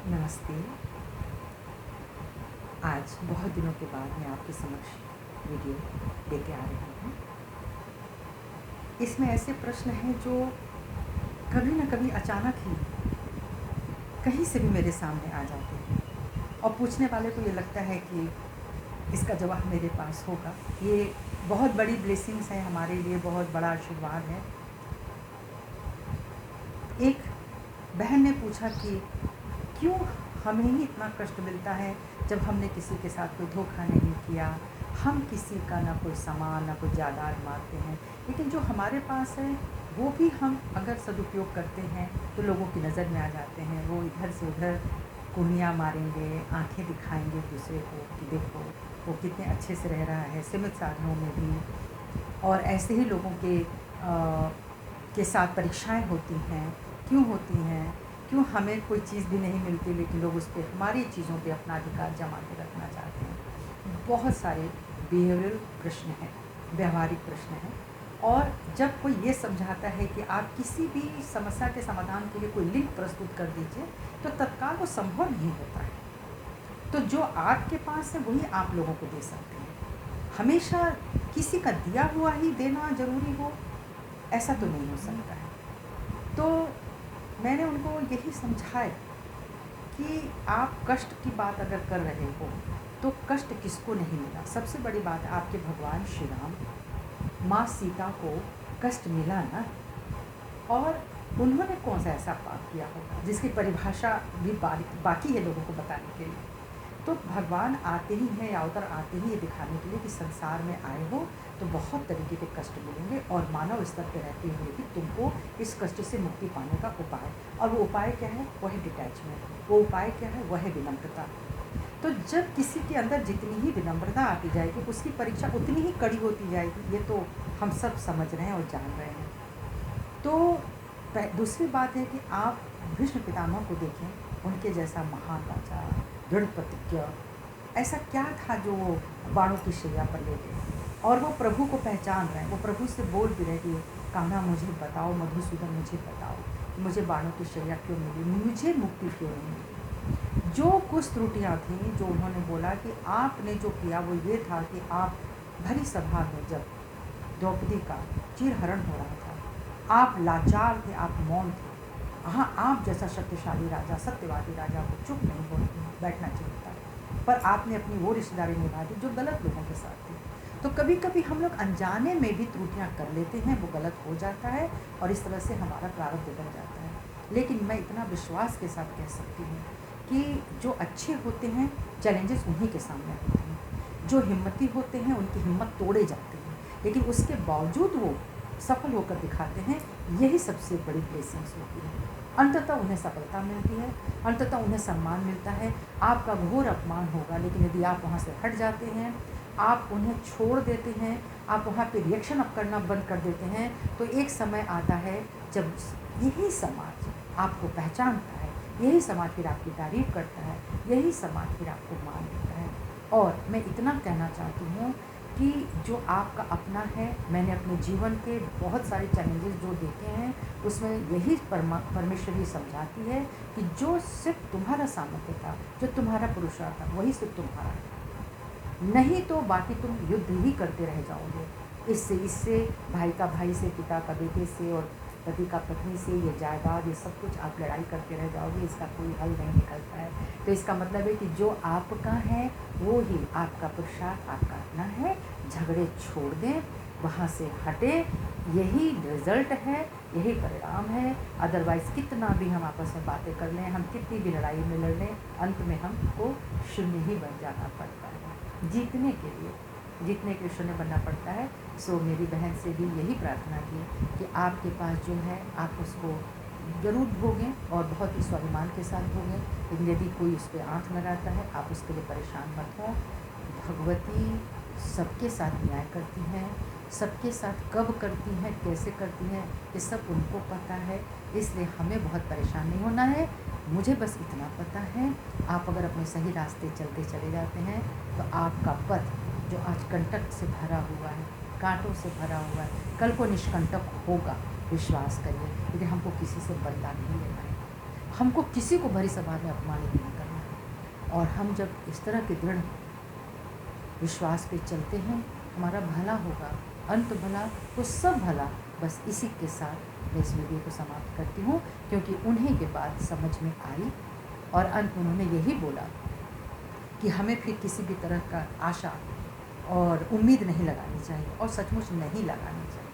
नमस्ते। आज बहुत दिनों के बाद मैं आपके समक्ष वीडियो लेके आ रही हूँ। इसमें ऐसे प्रश्न हैं जो कभी न कभी अचानक ही कहीं से भी मेरे सामने आ जाते हैं और पूछने वाले को ये लगता है कि इसका जवाब मेरे पास होगा। ये बहुत बड़ी ब्लेसिंग्स है हमारे लिए, बहुत बड़ा आशीर्वाद है। एक बहन ने पूछा कि क्यों हमें ही इतना कष्ट मिलता है जब हमने किसी के साथ कोई धोखा नहीं किया, हम किसी का ना कोई सामान ना कोई जायदाद मारते हैं, लेकिन जो हमारे पास है वो भी हम अगर सदुपयोग करते हैं तो लोगों की नज़र में आ जाते हैं। वो इधर से उधर कुर्नियाँ मारेंगे, आंखें दिखाएंगे दूसरे को कि देखो वो कितने अच्छे से रह रहा है, सीमित साधनों में भी। और ऐसे ही लोगों के साथ परीक्षाएं होती हैं। क्यों होती हैं? क्यों हमें कोई चीज़ भी नहीं मिलती लेकिन लोग उस पर हमारी चीज़ों पे अपना अधिकार जमा के रखना चाहते हैं। बहुत सारे बिहेवियरल प्रश्न हैं, व्यवहारिक प्रश्न हैं। और जब कोई ये समझाता है कि आप किसी भी समस्या के समाधान के लिए कोई लिंक प्रस्तुत कर दीजिए तो तत्काल वो संभव नहीं होता है। तो जो आपके पास है वही आप लोगों को दे सकते हैं। हमेशा किसी का दिया हुआ ही देना ज़रूरी हो ऐसा तो नहीं हो सकता है। तो मैंने उनको यही समझाया कि आप कष्ट की बात अगर कर रहे हो तो कष्ट किसको नहीं मिला। सबसे बड़ी बात, आपके भगवान श्री राम, माँ सीता को कष्ट मिला ना, और उन्होंने कौन सा ऐसा पाप किया होगा जिसकी परिभाषा भी बाकी है लोगों को बताने के लिए। तो भगवान आते ही हैं या अवतार आते ही ये दिखाने के लिए कि संसार में आए हो तो बहुत तरीके के कष्ट मिलेंगे और मानव स्तर पर रहते हुए भी तुमको इस कष्ट से मुक्ति पाने का उपाय, और वो उपाय क्या है? वह है डिटैचमेंट। वो उपाय क्या है? वह है विनम्रता। तो जब किसी के अंदर जितनी ही विनम्रता आती जाएगी उसकी परीक्षा उतनी ही कड़ी होती जाएगी। ये तो हम सब समझ रहे हैं और जान रहे हैं। तो दूसरी बात है कि आप भीष्म पितामह को देखें, उनके जैसा महान राजा, दृढ़ प्रतिज्ञ, ऐसा क्या था जो वो बाणों की शैया पर ले गए और वो प्रभु को पहचान रहे हैं। वो प्रभु से बोल भी रहे कि कान्हा मुझे बताओ, मधुसूदन मुझे बताओ, मुझे बाणों की शैया क्यों मिली, मुझे मुक्ति क्यों नहीं मिली। जो कुछ त्रुटियाँ थीं जो उन्होंने बोला कि आपने जो किया वो ये था कि आप भरी सभा में जब द्रौपदी का चीरहरण हो रहा था, आप लाचार थे, आप मौन थे। हाँ, आप जैसा शक्तिशाली राजा, सत्यवादी राजा को चुप नहीं हो बैठना चाहिए था, पर आपने अपनी वो रिश्तेदारी निभा दी जो गलत लोगों के साथ थी। तो कभी कभी हम लोग अनजाने में भी त्रुटियाँ कर लेते हैं, वो गलत हो जाता है और इस तरह से हमारा प्रारब्ध बिगड़ जाता है। लेकिन मैं इतना विश्वास के साथ कह सकती हूँ कि जो अच्छे होते हैं चैलेंजेस उन्हीं के सामने होते हैं। जो हिम्मती होते हैं उनकी हिम्मत तोड़े जाते हैं, लेकिन उसके बावजूद वो सफल होकर दिखाते हैं। यही सबसे बड़ी ब्लेसिंग्स होती है। अंततः उन्हें सफलता मिलती है, अंततः उन्हें सम्मान मिलता है। आपका घोर अपमान होगा, लेकिन यदि आप वहाँ से हट जाते हैं, आप उन्हें छोड़ देते हैं, आप वहाँ पे रिएक्शन अप करना बंद कर देते हैं, तो एक समय आता है जब यही समाज आपको पहचानता है, यही समाज फिर आपकी तारीफ करता है, यही समाज फिर आपको मान देता है। और मैं इतना कहना चाहती हूँ कि जो आपका अपना है, मैंने अपने जीवन के बहुत सारे चैलेंजेस जो देखे हैं उसमें यही परमेश्वर ही समझाती है कि जो सिर्फ तुम्हारा सामर्थ्य था, जो तुम्हारा पुरुषार्थ था, वही सिर्फ तुम्हारा है। नहीं तो बाकी तुम युद्ध ही करते रह जाओगे, इससे भाई का भाई से, पिता का बेटे से और पति का पत्नी से, ये जायदाद, ये सब कुछ आप लड़ाई करते रह जाओगे, इसका कोई हल नहीं निकलता है। तो इसका मतलब है कि जो आपका है वो ही आपका पुरुषार्थ, आपका अपना है। झगड़े छोड़ दें, वहाँ से हटें, यही रिज़ल्ट है, यही परिणाम है। अदरवाइज़ कितना भी हम आपस में बातें कर लें, हम कितनी भी लड़ाई में लड़ लें, अंत में हमको शून्य ही बन जाना पड़ता है। जीतने के लिए शून्य बनना पड़ता है। सो मेरी बहन से भी यही प्रार्थना की कि आपके पास जो है आप उसको ज़रूर भोगें और बहुत ही स्वाभिमान के साथ भोगें, लेकिन यदि कोई उस पर आँख लगाता है आप उसके लिए परेशान मत हो। भगवती सबके साथ न्याय करती हैं, सबके साथ कब करती हैं, कैसे करती हैं, ये सब उनको पता है, इसलिए हमें बहुत परेशान नहीं होना है। मुझे बस इतना पता है, आप अगर अपने सही रास्ते चलते चले जाते हैं तो आपका पथ जो आज कंटक से भरा हुआ है, कांटों से भरा हुआ है, कल को निष्कंटक होगा, विश्वास करिए। लेकिन हमको किसी से बदला नहीं लेना है, हमको किसी को भरी सभा में अपमानित नहीं करना है। और हम जब इस तरह के दृढ़ विश्वास पे चलते हैं, हमारा भला होगा, अंत भला तो सब भला। बस इसी के साथ मैं इस वीडियो को समाप्त करती हूँ, क्योंकि उन्हीं के बाद समझ में आई और अंत में उन्होंने यही बोला कि हमें फिर किसी भी तरह का आशा और उम्मीद नहीं लगानी चाहिए, और सचमुच नहीं लगानी चाहिए।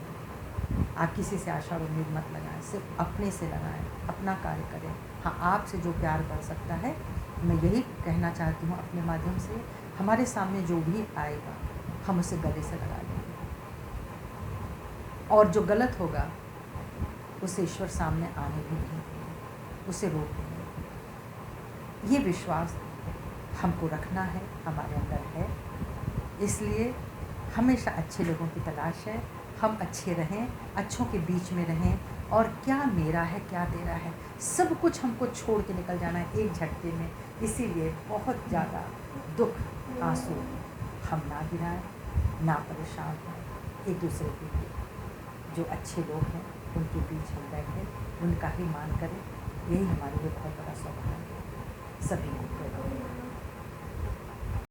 आप किसी से आशा और उम्मीद मत लगाएं, सिर्फ अपने से लगाएं, अपना कार्य करें। हाँ, आपसे जो प्यार बढ़ सकता है, मैं यही कहना चाहती हूँ अपने माध्यम से, हमारे सामने जो भी आएगा हम उसे गले से लगा लेंगे, और जो गलत होगा उसे ईश्वर सामने आने भी नहीं देंगे, उसे रोक देंगे। ये विश्वास हमको रखना है, हमारे अंदर है। इसलिए हमेशा अच्छे लोगों की तलाश है, हम अच्छे रहें, अच्छों के बीच में रहें, और क्या मेरा है क्या तेरा है, सब कुछ हमको छोड़ के निकल जाना है एक झटके में। इसीलिए बहुत ज़्यादा दुख आंसू हम ना गिराएं, ना परेशान हों, एक दूसरे के लिए जो अच्छे लोग हैं उनके बीच हम बैठें, उनका ही मान करें। यही हमारे लिए बहुत बड़ा सौभाग्य है। सभी को